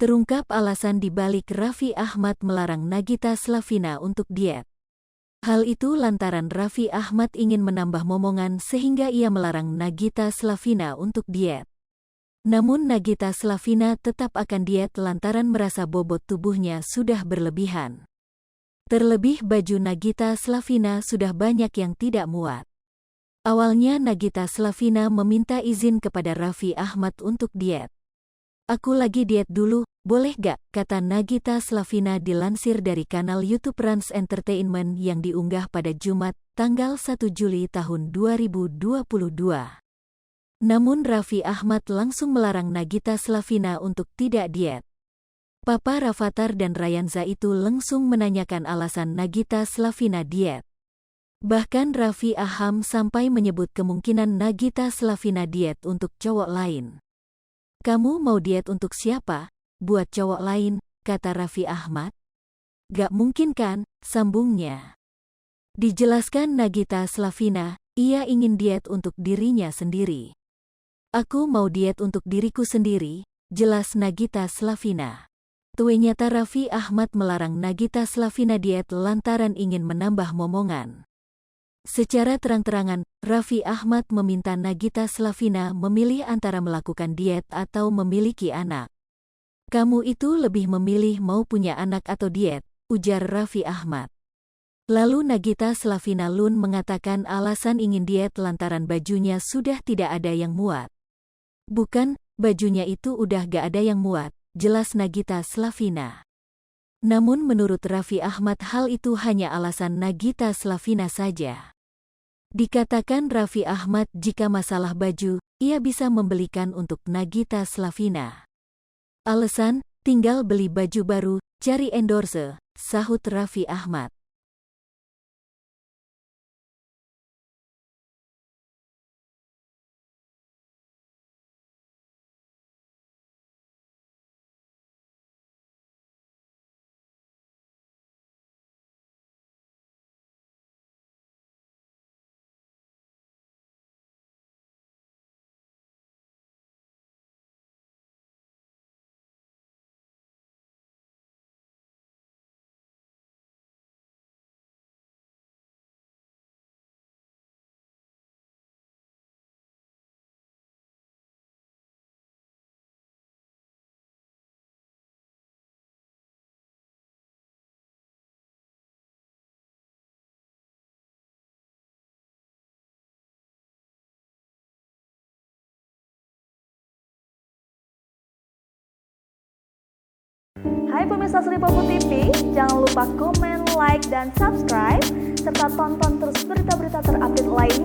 Terungkap alasan dibalik Raffi Ahmad melarang Nagita Slavina untuk diet. Hal itu lantaran Raffi Ahmad ingin menambah momongan sehingga ia melarang Nagita Slavina untuk diet. Namun Nagita Slavina tetap akan diet lantaran merasa bobot tubuhnya sudah berlebihan. Terlebih baju Nagita Slavina sudah banyak yang tidak muat. Awalnya Nagita Slavina meminta izin kepada Raffi Ahmad untuk diet. "Aku lagi diet dulu, boleh gak?" kata Nagita Slavina dilansir dari kanal YouTube Rans Entertainment yang diunggah pada Jumat, tanggal 1 Juli tahun 2022. Namun Raffi Ahmad langsung melarang Nagita Slavina untuk tidak diet. Papa Rafattar dan Rayanza itu langsung menanyakan alasan Nagita Slavina diet. Bahkan Raffi Ahmad sampai menyebut kemungkinan Nagita Slavina diet untuk cowok lain. "Kamu mau diet untuk siapa? Buat cowok lain," kata Raffi Ahmad. "Gak mungkin kan?" sambungnya. Dijelaskan Nagita Slavina, ia ingin diet untuk dirinya sendiri. "Aku mau diet untuk diriku sendiri," jelas Nagita Slavina. Ternyata Raffi Ahmad melarang Nagita Slavina diet lantaran ingin menambah momongan. Secara terang-terangan, Raffi Ahmad meminta Nagita Slavina memilih antara melakukan diet atau memiliki anak. "Kamu itu lebih memilih mau punya anak atau diet," ujar Raffi Ahmad. Lalu Nagita Slavina Lun mengatakan alasan ingin diet lantaran bajunya sudah tidak ada yang muat. "Bukan, bajunya itu udah gak ada yang muat," jelas Nagita Slavina. Namun menurut Raffi Ahmad hal itu hanya alasan Nagita Slavina saja. Dikatakan Raffi Ahmad jika masalah baju, ia bisa membelikan untuk Nagita Slavina. "Alasan, tinggal beli baju baru, cari endorse," sahut Raffi Ahmad. Hai pemirsa Sri Popo TV, jangan lupa komen, like, dan subscribe, serta tonton terus berita-berita terupdate lainnya